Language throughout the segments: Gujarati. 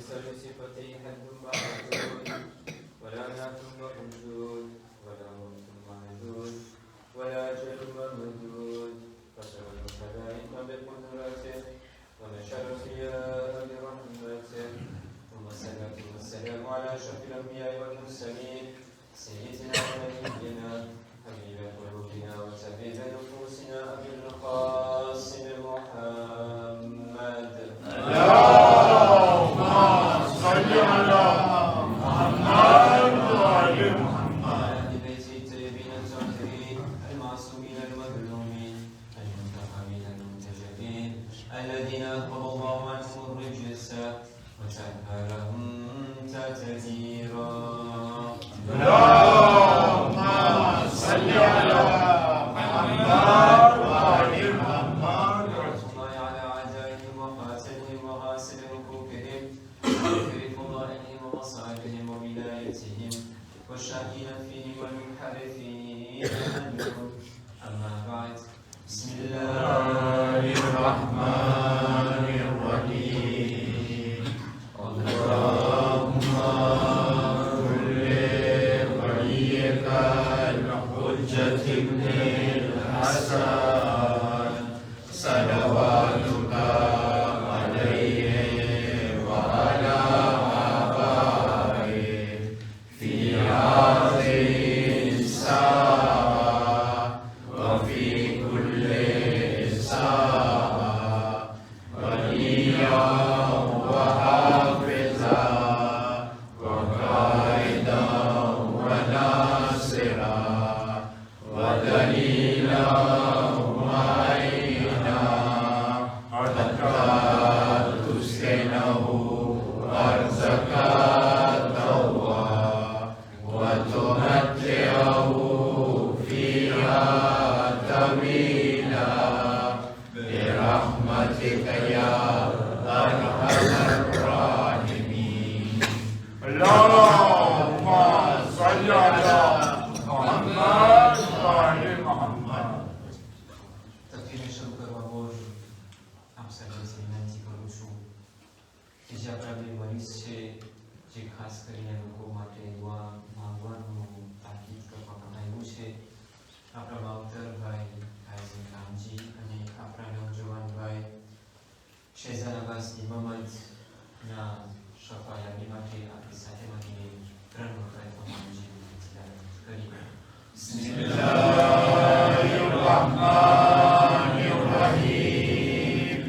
صفتي حد معدود ولا نعت موجود ولا موت معدود ولا أجل ممدود فشر الخلائق بقدرته ونشر الخيار برحمته ثم الصلاة والسلام على أشرف الأنبياء والمرسلين سيدنا ونبينا حبيب قلوبنا وسبيل نفوسنا أبي القاسم محمد اللهم صل على محمد وآل محمد آل بيته الطيبين الطاهرين المعصومين المظلومين المنتقمين المنتجبين الذين أذهب الله عنهم الرجس وسهلهم تدبيرا اللهم صل على محمد وآل محمد الله على أعدائهم وقاتلهم وغاسل حقوقهم وغفر فضائلهم ومصائبهم وولايتهم والشاكين فيهم والمنحرفين عنهم أما بعد بسم الله الرحمن الرحيم اللهم كل وليك الحجة ابن الحسن صلواتك عليه وعلى آبائه في هذه الساعة وفي كل ساعة وليا وحافظا وقائدا وناصرا ودليلا معينا حتى تسكنه أرزك التوى وتمتعه فيها طويلا برحمتك يا أرحم الراحمين اللهم صل على محمد وآل محمد تقديم الشكر والبر أمثال زینتی کروشو که جبران مریض شه જે ખાસ કરીને લોકો માટે દુઆ માંગવાનું તાકીદ કરવામાં આવ્યું છે આપણા માવતરભાઈ હાઈઝી કામજી અને આપણા નવજવાન ભાઈ શેઝાન અબ્બાસ ઇમામતના શફાયાબી માટે આપણી સાથે મળીને 3 વખત અમારું જીવન કરી બિસ્મિલ્લાહિર્રહમાનિર્રહીમ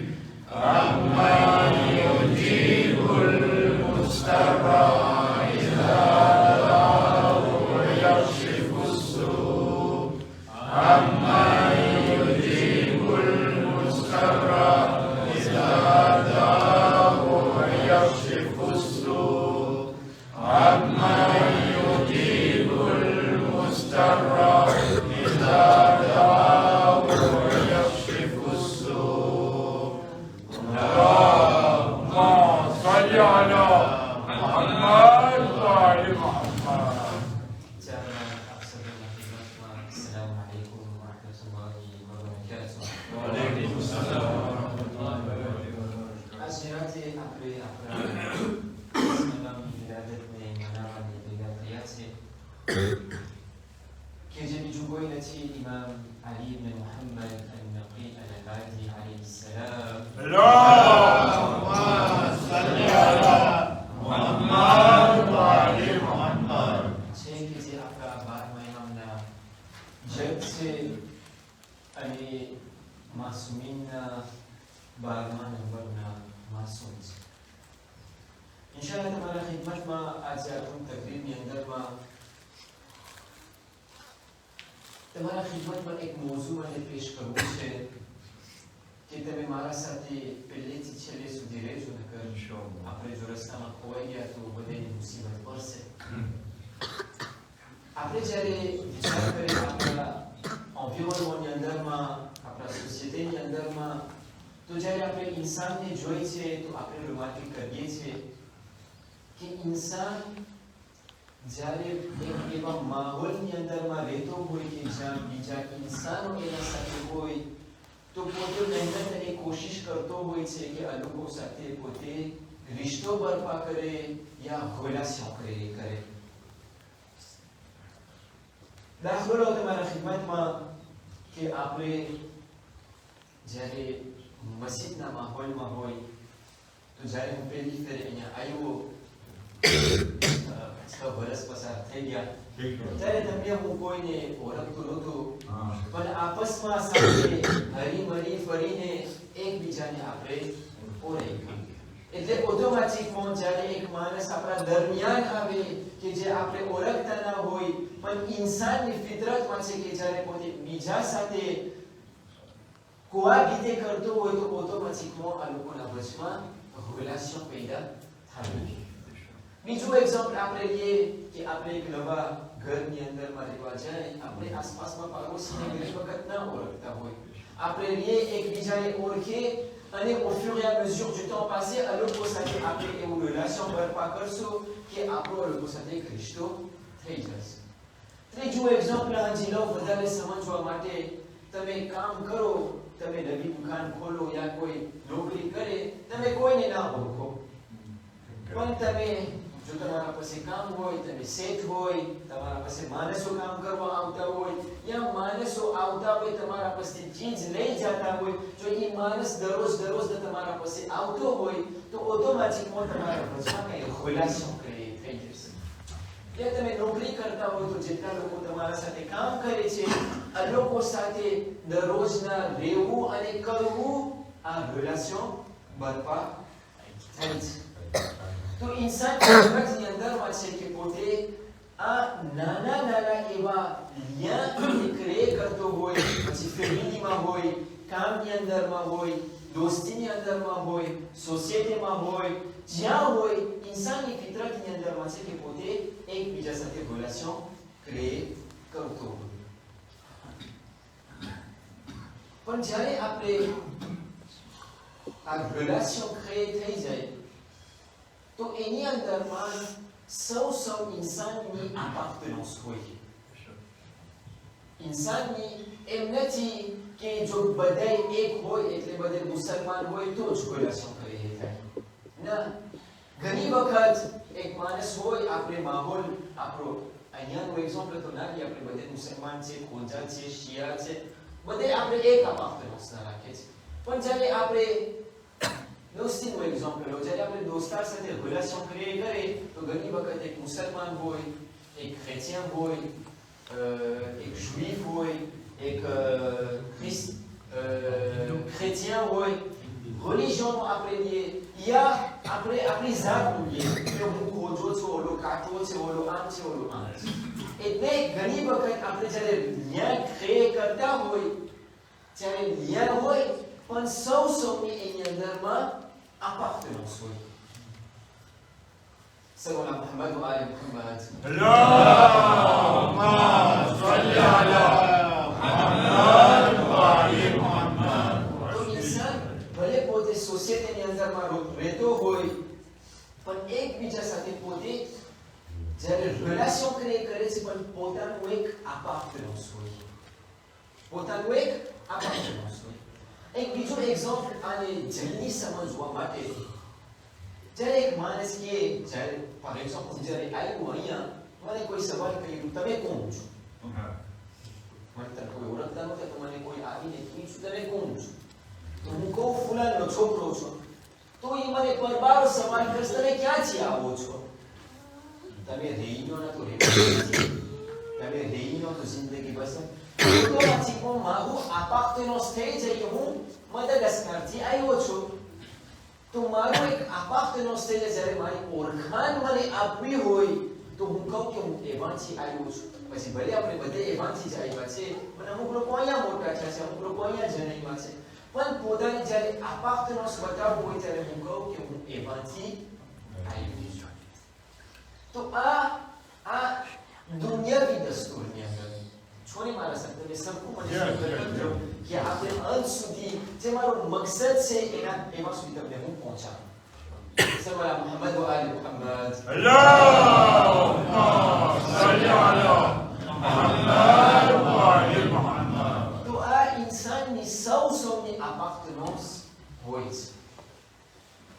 અમ્મન યુજીબુલ મુસ્તફા ઇઝા દઆહુ વયક્ષિફુસ સૂ અમ્મન યુજીબુલ મુસ્તફા ઇઝા દઆહુ વયક્ષિફુસ સૂ أمن يجيب المضطر إذا دعاه ويكشف السوء اللهم صل على محمد وآل محمد. السلام عليكم ورحمة الله وبركاته. وعليكم السلام ورحمة الله وبركاته. أسئلتي أقرأ كجب جبوينتي الإمام علي بن محمد النقي العبادي عليه السلام اللهم صل على محمد وآل محمد شيخ زي أقرأ بعد ما يهمنا جبت أني معصومين بعد ما نبرنا معصوم إن شاء الله تمام خدمت ما أجزاكم تقريب يندر ما تمام خدمت ما एक मौजू मैंने पेश करूँ है कि तब हमारा साथी पहले चले सुधीरे जो नकर आपने जो रास्ता में खोया गया तो बड़े मुसीबत पर से आपने जरे विचार करें अपना environnement के अंदर में अपना सोसाइटी के अंदर में तो जरे आपने इंसान ने जोई से तो आपने रोमांटिक कर दिए से कि इंसान જ્યારે એક એવા માહોલની અંદરમાં રહેતો હોય કે જ્યાં બીજા ઇન્સાનો એના સાથે હોય તો પોતે મહેનત અને કોશિશ કરતો હોય છે કે આ લોકો સાથે પોતે रिश्तो बर्पा करे या रिलेशन करे દાખલો તમારા ખિદમતમાં કે આપણે જ્યારે મસ્જિદના માહોલમાં હોય તો જ્યારે હું પહેલી ફેર અહીંયા આવ્યો 6 વર્ષ પસાર થઈ ગયા ત્યારે તમને હું કોઈને ઓળખતો નહોતો પણ આપસમાં સાથે હરીમરી ફરીને એકબીજાને આપણે ઓળખ્યા એટલે ઓટોમેટિક ફોન જ્યારે એક માણસ આપણા દરમિયાન આવે કે જે આપણે ઓળખતા ના હોય પણ ઇન્સાનની ફિતરતમાં છે કે જ્યારે પોતે બીજા સાથે કોહાબીતે કરતો હોય તો ઓટોમેટિકમાં આ લોકોના વચમાં રિલેશન પેદા થાય. બીજું એક્ઝામ્પલ આપણે લઈએ કે આપણે એક નવા ઘરની અંદરમાં રહેવા જાય આપણે આસપાસમાં પાડોશીને ઘણી વખત ના ઓળખતા હોય આપણે લઈએ એકબીજાને ઓળખે અને au fur et à mesure du temps passé à લોકો સાથે આપણે એવું રિલેશન બરપા કરશું કે આપણો લોકો સાથે એક રિશ્તો થઈ જશે. ત્રીજું એક્ઝામ્પલ હજી લો વધારે સમજવા માટે તમે કામ કરો તમે નવી દુકાન ખોલો યા કોઈ નોકરી કરે તમે કોઈને ના ઓળખો પણ તમે જો તમારા પાસે કામ હોય તમે શેઠ હોય તમારા પાસે માણસો કામ કરવા આવતા હોય યા માણસો આવતા હોય તમારા પાસે ચીજ લઈ જતા હોય જો એ માણસ દરરોજ તમારા પાસે આવતો હોય તો ઓટોમેટિકમાં તમારા વચમાં કંઈ રિલેશન થઈ જશે. या તમે નોકરી કરતા હોય તો જેટલા લોકો તમારા સાથે કામ કરે છે આ લોકો સાથે દરરોજના રહેવું અને કરવું આ રિલેશન બરપા થાય છે. તો ઇન્સાન ની અંદરમાં છે કે પોતે આ નાના એવા લિયા ક્રિએ કરતો હોય પછી ફેમિલીમાં હોય કામની અંદરમાં હોય દોસ્તીની અંદરમાં હોય સોસાયટીમાં હોય જ્યાં હોય ઇન્સાનની ફિતરતની અંદરમાં છે કે પોતે એકબીજા સાથે રિલેશન ક્રિએ કરતો હોય પણ જ્યારે આપણે આ રિલેશન ક્રિએ થઈ જાય તો એની અંદરમાં સૌ ઇન્સાનની appartenance હોય. ઇન્સાનની એમ નથી કે જો બધા એક હોય એટલે બધે મુસલમાન હોય તો જ રિલેશન ક્રિએ થાય ના. ઘણી વખત એક માણસ હોય આપણે માહોલ આપણો અહીંયાનું એક્ઝામ્પલ તો ના લઈએ આપણે બધે મુસલમાન છે ખોજા છે શિયા છે બધે આપણે એક appartenance રાખીએ છીએ પણ જ્યારે આપણે દોસ્તીનું એક્ઝામ્પલ લો જ્યારે આપણે દોસ્તાર સાથે રિલેશન ક્રિએ કરે તો ઘણી વખત એક મુસલમાન હોય એક ક્રેટિયન હોય એક જુઈફ હોય એક chrétien હોય religion આપણે લઈએ યા આપણે આપણી જાત લઈએ કે હું ખોજો છું ઓલો કાઠો છે ઓલો આમ છે ઓલો આમ છે એટલે ઘણી વખત આપણે જ્યારે ન્યાય ક્રિએ કરતા હોય ત્યારે ન્યાય હોય પણ સૌની એની અંદરમાં appartenance હોય. સલ્લલ્લાહુ મુહમ્મદ વ આલે મુહમ્મદ અલ્લાહુમ્મા સલ્લી અલા મુહમ્મદ વ આલે મુહમ્મદ. તો ઇન્સાન ભલે પોતે સોસાયટીની અંદરમાં રહેતો હોય પણ એકબીજા સાથે પોતે જ્યારે રિલેશન ક્રિએ કરે છે પણ પોતાનું એક appartenance હોય પોતાનું એક appartenance હોય. એક બીજો એક્ઝામ્પલ આને જલ્દી સમજવા માટે જ્યારે એક માણસ કે જ્યારે ફોર એક્ઝામ્પલ જ્યારે આવ્યું અહીંયા મને કોઈ સવાલ કર્યું તમે કોણ છો મને તને કોઈ ઓળખતા નહોતા તો મને કોઈ આવીને પૂછ્યું તમે કોણ છો તો હું કહું ફુલાનનો છોકરો છો તો એ મને પરબારો સવાલ કરશે તમે ક્યાંથી આવો છો તમે રેઈનો ના તો તમે રેઈનો તો જિંદગી પસંદ ઓટોમેટિકમાં મારું appartenance થઈ જાય કે હું મદાગાસ્કરથી આવ્યો છું તો મારું એક appartenance થઈ જાય જ્યારે મારી ઓળખાણ મને આપવી હોય તો હું કહું કે હું એવાથી આવ્યો છું પછી ભલે આપણે બધે એવાથી જ આવ્યા છે પણ અમુક લોકો અહીંયા મોટા થયા છે અમુક લોકો અહીંયા જન્મ્યા છે પણ પોતાની જ્યારે appartenance બતાવવું હોય ત્યારે હું કહું કે હું એવાથી આવ્યો છું. તો આ દુનિયાવી દસ્તુરની અંદર છોડી મારા સાથે તમે સબકો મને સમજો કે આપણે અંત સુધી જે મારો મકસદ છે એમાં સુધી તમને હું પહોંચાડું. સલ્લલ્લાહુ મુહમ્મદ વ આલે મુહમ્મદ અલ્લાહુમ્મા સલ્લી અલા મુહમ્મદ વ આલે મુહમ્મદ. તો આ ઇન્સાનની સૌની appartenance હોય છે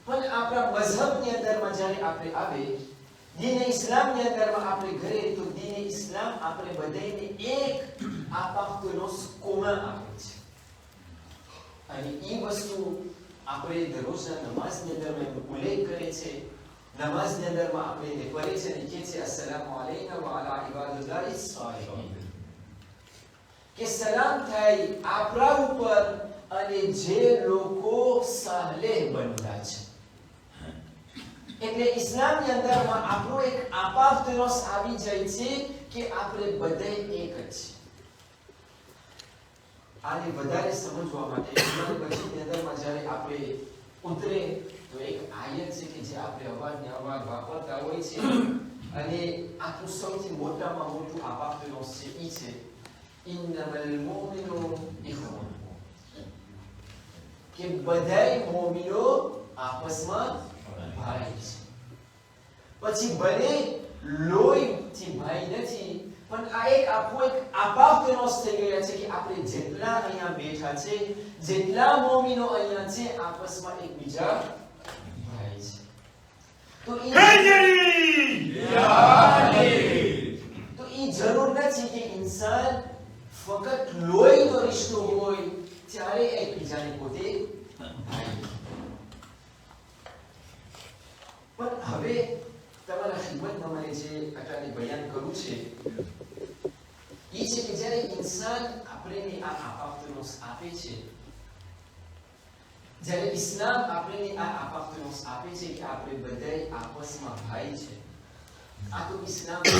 પણ આપણા મઝહબની અંદરમાં જ્યારે આપણે આવે, દીને ઇસ્લામની અંદરમાં આપણે ઘરે, તો દીને ઇસ્લામ આપણે બધાને એક appartenance commun આપે છે. અને એ વસ્તુ આપણે દરરોજના નમાઝની અંદરમાં ઉલ્લેખ કરે છે. નમાઝની અંદરમાં આપણે એને કરે છે અને કહે છે અસ્સલામુ અલૈના વ અલા ઇબાદિલ્લાહિ સ્સાલિહીન, કે સલામ થાય આપણા ઉપર અને જે લોકો સાલેહ બનતા છે. એટલે ઇસ્લામની અંદરમાં આપણો એક appartenance આવી જાય છે કે આપણે બધા એક જ છે. આને વધારે સમજવા માટે ઇસ્લામ મસ્જિદની અંદરમાં જ્યારે આપણે ઉતરે તો એક આયત છે કે જે આપણે અવાજને અવાજ વાપરતા હોય છે અને આપણું સૌથી મોટામાં મોટું appartenance છે એ છે ઇન્નમલ મુમિનૂન ઇખ્વતુન, કે બધાય મોમિનો આપસમાં ભાઈ છે. પછી ભલે લોહીથી ભાઈ નથી, પણ આ એક આખો એક appartenance થઈ ગયા છે કે આપણે જેટલા અહીંયા બેઠા છે, જેટલા મોમિનો અહીંયા છે, આપસમાં એકબીજા ભાઈ છે. તો એ જરૂર નથી કે ઇન્સાન ફક્ત લોહીનો રિશ્તો હોય ત્યારે એકબીજાને પોતે ભાઈ. પણ હવે તમારા ખિદમતમાં મને જે અત્યારે બયાન કરવું છે એ છે કે જ્યારે ઇન્સાન આપણને આ appartenance આપે છે, જ્યારે ઇસ્લામ આપણને આ appartenance આપે છે કે આપણે બધાય આપસમાં ભાઈ છે, આ તો ઇસ્લામ છે.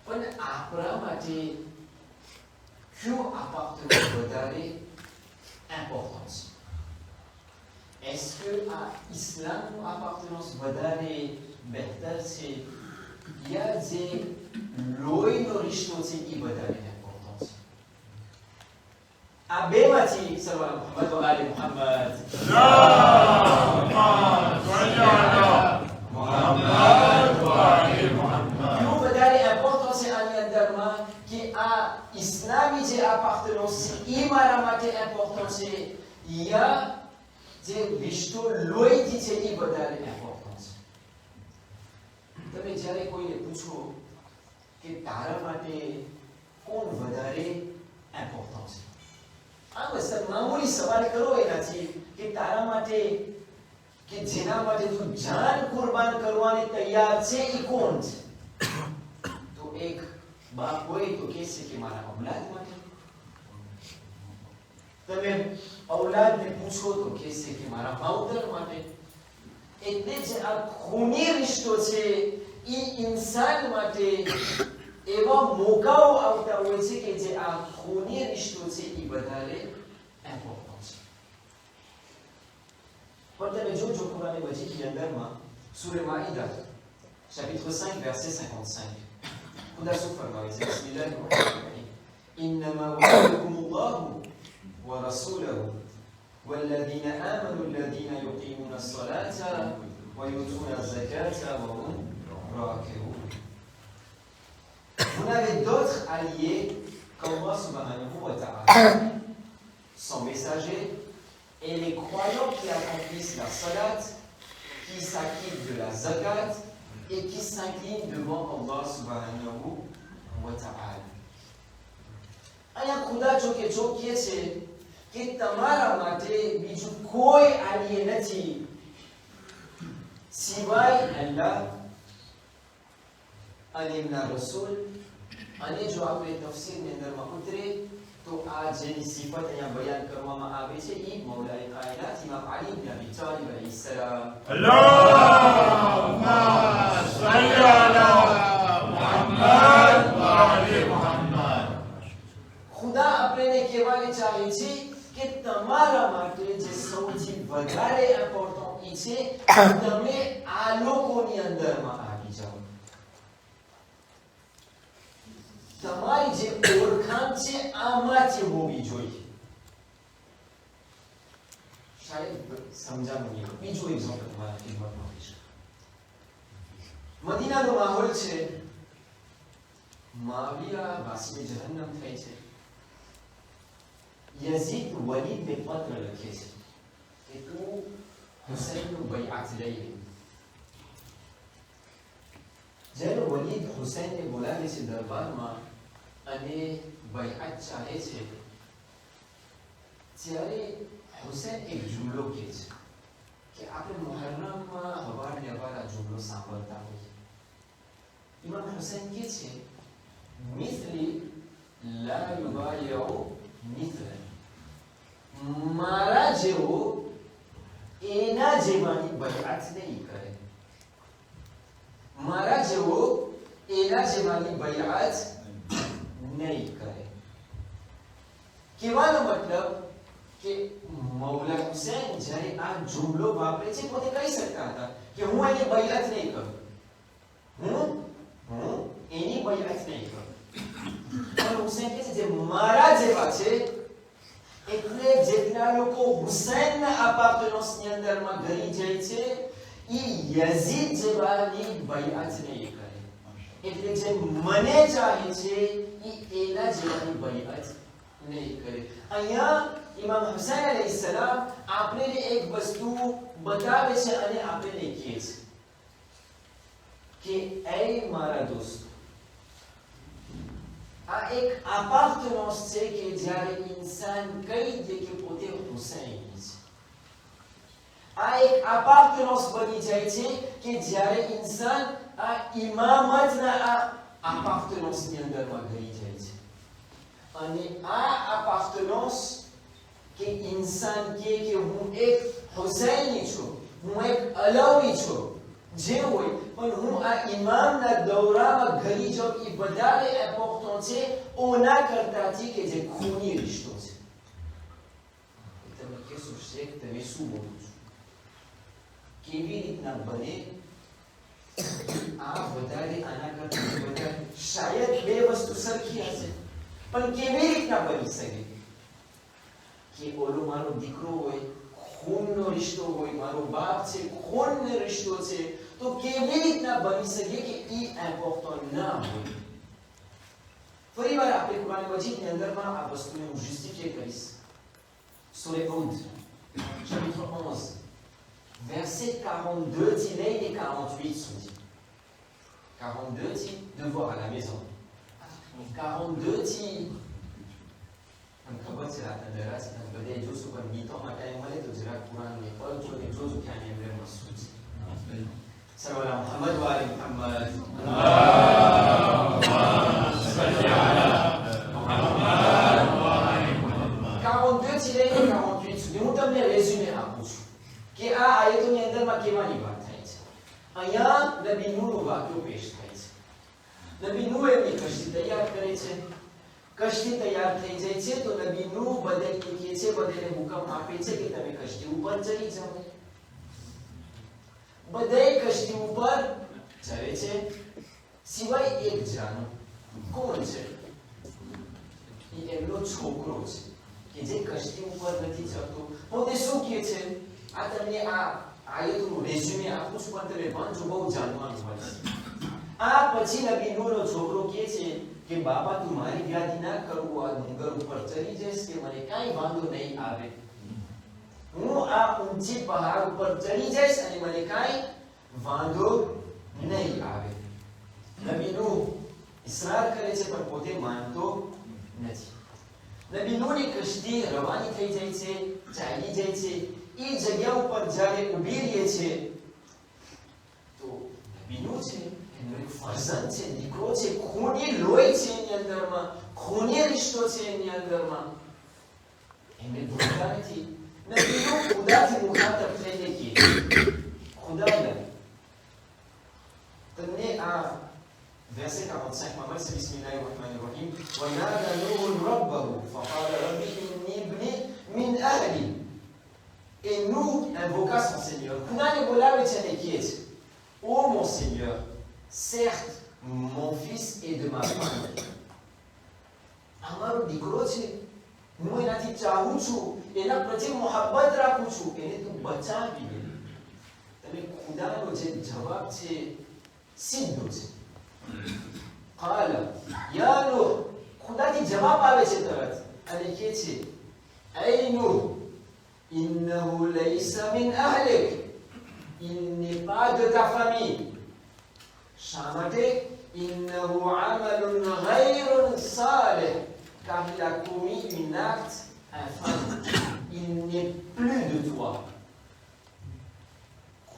પણ આપણા માટે કયું appartenance વધારે important છે? Est-ce que à l'islam appartenance વધારે બહેતર છે યા જે લોહીનો રિશ્તો છે એ વધારે important છે? આ બેમાંથી સવાલ મુહમ્મદ વ આલે મુહમ્મદ કયું વધારે important છે આની અંદરમાં કે આ ઇસ્લામી જે appartenance છે એ મારા માટે important છે યા જે રિશ્તો લોહીથી છે એ વધારે ઇમ્પોર્ટન્ટ છે? તમે જ્યારે કોઈને પૂછો કે તારા માટે કોણ વધારે ઇમ્પોર્ટન્ટ છે, આ બસ મામૂલી સવાલ કરો એનાથી કે તારા માટે કે જેના માટે તું જાન કુરબાન કરવાને તૈયાર છે એ કોણ છે? તો એક બાપ હોય તો કહેશે કે મારા ઔલાદ માટે. તમે ઔલાદને પૂછો તો કહેશે કે મારા માવતર માટે. એટલે જે આ ખૂની રિશ્તો છે એ ઇન્સાન માટે એવા મોકાઓ આવતા હોય છે કે જે આ ખૂની રિશ્તો છે એ વધારે ઇમ્પોર્ટન્ટ છે. પણ તમે જોજો કુરાન મજીદની અંદરમાં સૂરે માઇદા chapitre 5 verset 55 ખુદા શું ફરમાવે છે? બિસ્મિલ્લાહિર રહમાનિર Rahim, ઇન્નમા વલિયુકુમુલ્લાહુ ورسوله والذين آمنوا الذين يقيمون الصلاة ويؤتون الزكاة وهم راكعون. Vous n'avez d'autres alliés qu'Allah subhanahu wa ta'ala, son messager, et les croyants qui accomplissent la salat, qui s'acquittent de la zakat et qui s'inclinent devant Allah subhanahu wa ta'ala. અહીંયા ખુદા ચોકે ચોકીએ છે કે તમારા માટે બીજું કોઈ આલિએ નથી સિવાય અલ્લાહ અને એમના રસૂલ. અને જો આપણે તફસીરની અંદરમાં ઉતરે તો આ જેની સિફત અહીંયા બયાન કરવામાં આવે છે એ મૌલાએ કાયનાત ઇમામ અલી ઇબ્ન અબી તાલિબ અલૈહિસ્સલામ. અલ્લાહુમ્મા સલ્લી અલા મુહમ્મદ વ આલી મુહમ્મદ. ખુદા આપણને કહેવાને ચાહે છે કે તમારા માટે જે સૌથી વધારે ઇમ્પોર્ટન્ટ છે તમે આ લોકોની અંદરમાં આવી જાઓ. તમારી જે ઓળખાણ છે આમાંથી હોવી જોઈએ. શાયદ સમજાણું નહીં. બીજું એક્ઝામ્પલ તમારા ખિદમતમાં આપીશ. મદીનાનો માહોલ છે, માવિયા વાસીને જહન્નમ થાય છે. યઝીદ વલીદને પત્ર લખે છે કે તું હુસૈનનું બૈઆત લઈએ. જ્યારે વલીદ હુસૈનને બોલાવે છે દરબારમાં અને બૈઆત ચાલે છે, ત્યારે હુસૈન એક જુમલો કહે છે કે આપણે મુહર્રમમાં અવારનવાર આ જુમલો સાંભળતા હોઈએ. ઇમામ હુસૈન કહે છે, મિથલી લા યુબાયઉ મિથલન, મારા જેવો એના જેવાની બૈઆત નહીં કરે, મારા જેવો એના જેવાની બૈઆત નહીં કરે. કહેવાનો મતલબ કે મૌલા હુસૈન જ્યારે આ જુમલો વાપરે છે, પોતે કહી શકતા હતા કે હું એની બૈઆત નહીં કરું, હું એની બૈઆત નહીં કરું. પણ હુસૈન કહે છે જે મારા જેવા છે, એટલે જેટલા લોકો હુસૈનના અપાર્ટમેન્ટની અંદરમાં ગરી જાય છે, ઈ યઝીદ જેવાની બૈઆત નહીં કરે. એટલે જે મને ચાહે છે, ઈ એના જેવાની બૈઆત નહીં કરે. અહીંયા ઇમામ હુસૈન અલૈહિસ્સલામ આપણે એક વસ્તુ બતાવે છે અને આપણે કહે છે કે એ મારા દોસ્તો, આ એક અપાર્ટમેન્ટ છે કે જ્યારે ઇન્સાન કહી દે કે પોતે હુસૈની છે. આ એક અપાર્ટમેન્ટ બની જાય છે કે જ્યારે ઇન્સાન આ ઇમામતના આ અપાર્ટમેન્ટની અંદરમાં ગઈ જાય છે. અને આ અપાર્ટમેન્ટ કે ઇન્સાન કે હું એક હુસૈની છું, હું એક અલાવી છું, જે હોય, પણ હું આ ઇમામના દૌરામાં ગરી જાઉં, એ વધારે ઇમ્પોર્ટન્ટ છે ઓના કરતાથી કે જે ખૂની રિશ્તો છે. તમે કહેશો શેખ, તમે શું બોલો છો? કેવી રીતના બને? આ વધારે આના કરતા વધારે, શાયદ બે વસ્તુ સરખી હશે, પણ કેવી રીતના બની શકે કે ઓલો મારો દીકરો હોય, ખૂનનો રિશ્તો હોય, મારો બાપ છે, ખૂનનો રિશ્તો છે, તો કેવી રીતના બની શકે કે ઈ ઇમ્પોર્ટન્ટ ના હોય? ફરી વાર આપણે કુરાન મજીદની અંદરમાં આ વસ્તુને હું જસ્ટિફાઈ કરીશ. સૂરે હૂદ chapitre 11 verset 42 થી લઈને 48 સુધી. 42 થી devoir à la maison, 42 થી ખબર છે રાતના દરાજ બધે જોશું, પણ ગીતોમાં ટાઈમ મળે તો જરાક કુરાનને પલજો ને જોજો કે આની અંદરમાં શું છે. સર્વલા મુહમ્મદ વ આલે મુહમ્મદ. 42 થી લઈને 48 સુધી હું તમને રેઝ્યુમે આપું છું કે આ આયતોની અંદરમાં કેવાની વાત થાય છે. અહીંયા નબી નૂહનું વાક્ય પેશ થાય છે. નબી નૂહ એમની કશ્તી તૈયાર કરે છે. કશ્તી તૈયાર થઈ જાય છે તો નબી નૂહ બધાને કહે છે, બધાને હુકમ આપે છે કે તમે કશ્તી ઉપર ચડી જાઓ. બધાય કશ્તી ઉપર ચડે છે, સિવાય એક જાનો. કોણ છે? એ એમનો છોકરો છે કે જે કશ્તી ઉપર નથી ચડતો. પોતે શું કહે છે? આ તમને આ આયતનું રેઝ્યુમે આપું છું, પણ તમે વાંચો, બહુ જાણવાનું મળશે. આ પછી નબી નૂહનો છોકરો કહે છે કે બાબા તું મારી વ્યાધિ ના કરવું, આ ડુંગર ઉપર ચડી જઈશ કે મને કાંઈ વાંધો નહીં આવે. હું આ ઊંચી પહાડ ઉપર ચડી જઈશ અને મને કાંઈ વાંધો નહીં આવે. નબી નૂહ ઇસરાર કરે છે પણ પોતે માનતો નથી. નબી નૂહની કશ્તી રવાની થઈ જાય છે, ચાલી જાય છે. એ જગ્યા ઉપર જ્યારે ઊભી રહે છે તો નબી નૂહ છે, એનો એક ફરજંદ છે, દીકરો છે, ખૂની લોહી છે એની અંદરમાં, ખૂની રિશ્તો છે એની અંદરમાં. એમને ભૂલતા નથી. નબી નૂહ ખુદાથી મુખાતબ થઈને કહે, ખુદાના તમને આ verset 45 માં મળશે. બિસ્મિલ્લાહિર્રહમાનિર્રહીમ. وَنَادَى نُوحٌ رَبَّهُ فَقَالَ رَبِّ إِنِّي ابْنِي مِنْ أَهْلِي. Et nous invoqua son Seigneur. Khouda ne બોલાવે છે અને કહે છે, ô mon Seigneur, certes mon fils est de ma famille. અમારો દીકરો છે, હું એનાથી ચાહું છું, એના પ્રત્યે મોહબ્બત રાખું છું, એને તું બચાવી દે. તમે ખુદાનો જે જવાબ છે સીધો છે. قال يا نوح, ખુદાથી જવાબ આવે છે તરત અને કહે છે, એ નૂહ, إنه ليس من أهلك. Il n'est pas de ta famille. Chamate, إنه عمل غير صالح, car il a commis un acte infâme. Il n'est plus de toi.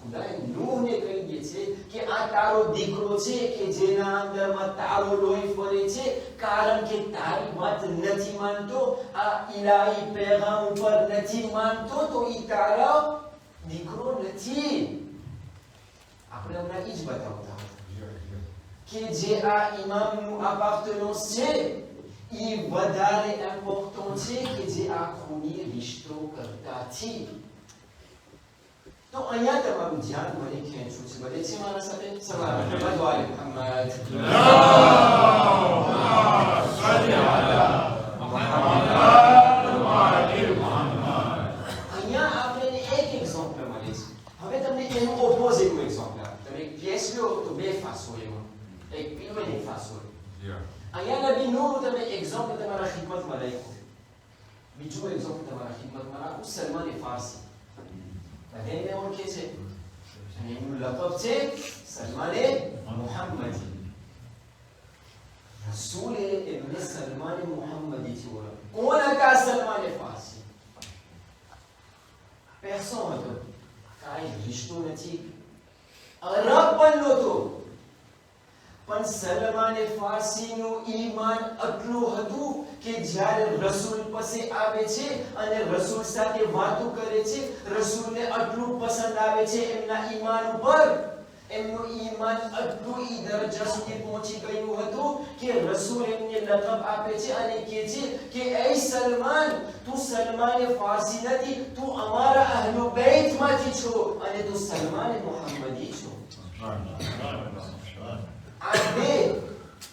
ખુદાએ નૂહને કહી દે છે કે આ તારો દીકરો છે કે જેના અંદરમાં તારો લોહી ફરે છે, કારણ કે તારી વાત નથી માનતો, આ ઇલાહી પેગામ ઉપર નથી માનતો, તો ઈ તારો દીકરો નથી. આપણે હમણાં ઈ જ બતાવતા હતા કે જે આ ઇમામનું અપાર્ટનન્સ છે ઈ વધારે ઇમ્પોર્ટન્ટ છે કે જે આ ખૂની રિશ્તો કરતાથી. તો અહીંયા તમારું ધ્યાન મને ખેંચવું છે. બધે છે મારા સાથે? સલાવત વાલે મુહમ્મદ. અહીંયા આપણે એક એક્ઝામ્પલ મળે છે. હવે તમને એનું ઓપોઝિટનું એક્ઝામ્પલ આપું. તમે એક કેસ લો તો બે ફાસ હોય એમાં, એક પીલો અને એક ફાસ હોય. અહીંયા નબી નૂહનું તમે એક્ઝામ્પલ તમારા ખિદમતમાં રાખ્યું. બીજું એક્ઝામ્પલ તમારા ખિદમતમાં રાખું, સલમાન ફારસી. બધાને ઓળખે છે અને એનું લકબ છે સલમાને મુહમ્મદી. રસૂલે એમને સલમાને મુહમ્મદીથી ઓળખ. કોણ હતા સલમાને ફારસી? પૈસો હતો, કાંઈ રિશ્તો નથી, અરબ પણ નહોતો, પણ સલમાને ફારસીનું ઈમાન એટલું હતું કે જ્યારે રસૂલ પાસે આવે છે અને રસૂલ સાથે વાતો કરે છે, રસૂલને એટલું પસંદ આવે છે એમના ઈમાન ઉપર, એમનું ઈમાન એટલું ઈ દરજ્જા સુધી પહોંચી ગયું હતું કે રસૂલ એમને લકબ આપે છે અને કહે છે કે એ સલમાન, તું સલમાને ફારસી નથી, તું અમારા અહલો બેતમાંથી છો અને તું સલમાને મુહમ્મદી છો. આ બે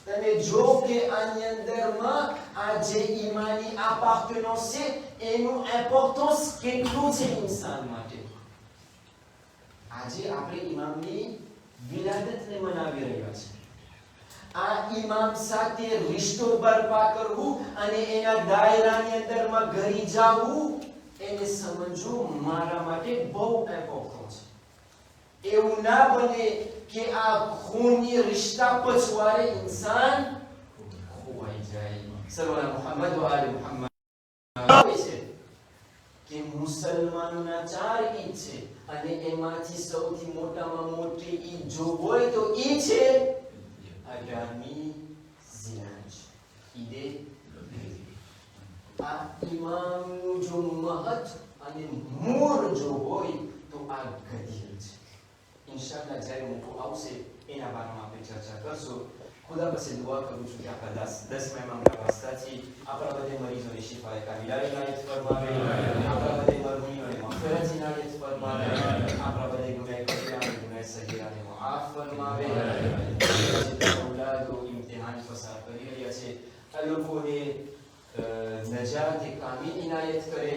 તમે જો કે આની અંદરમાં આ જે ઈમાની અપાર્ટનન્સ છે એનું ઇમ્પોર્ટન્સ કેટલું છે ઇન્સાન માટે. આજે આપણે ઇમામની વિલાદતને મનાવી રહ્યા છે. આ ઇમામ સાથે રિશ્તો બરપા કરવું અને એના દાયરાની અંદરમાં ઘરી જવું, એને સમજવું મારા માટે બહુ ઇમ્પોર્ટન્ટ છે. એવું ના બને કે આ ખૂની રિશ્તા પછવાડે ઇન્સાન ખોવાઈ જાય. સલ્લલ્લાહુ મુહમ્મદ વ આલે મુહમ્મદ છે કે મુસલમાનોના 4 ઈદ છે અને એમાંથી સૌથી મોટામાં મોટી ઈદ જો હોય તો ઈ છે 18મી ઝિલહજ, ઈદે ફિત્ર. આ ઇમામનું જો મહત્વ અને મૂળ જો હોય તો આ ગદીર છે. इंशाअल्लाह જ્યારે મોકો આવશે એના બારામાં આપણે ચર્ચા કરશું. ખુદા પાસે દુઆ કરું છું કે આપણા 10 મહિનાના વાસ્તાથી આપણા બધે મરીઝોને શિફાએ કામિલા ઇનાયત ફરમાવે, આપણા બધે મરહૂમીઓને મગફિરત ઇનાયત ફરમાવે, આપણા બધે ગુનાહગારોને ગુનાહ સગીરાને માફ ફરમાવે. જે ઔલાદો ઇમ્તિહાન પસાર કરી રહ્યા છે આ લોકોને નજાત કામિલ ઇનાયત કરે.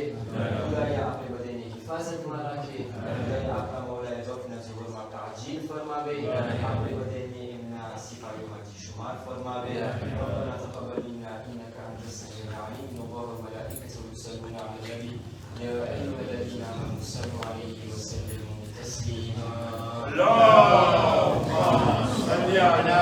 ખુદાએ આપણે બધાની હિફાજતમાં રાખે. ખુદાએ આપણા મૌલાએ ઝોફના ઝુહુરમાં તાજીલ ફરમાવે. આપણે બધાને એમના સિપાહીઓમાંથી શુમાર ફરમાવે. ربنا تقبل منا انك انت السميع العليم والله وملائكته يصلون على النبي يا ايها الذين امنوا صلوا عليه وسلموا تسليما. اللهم صل على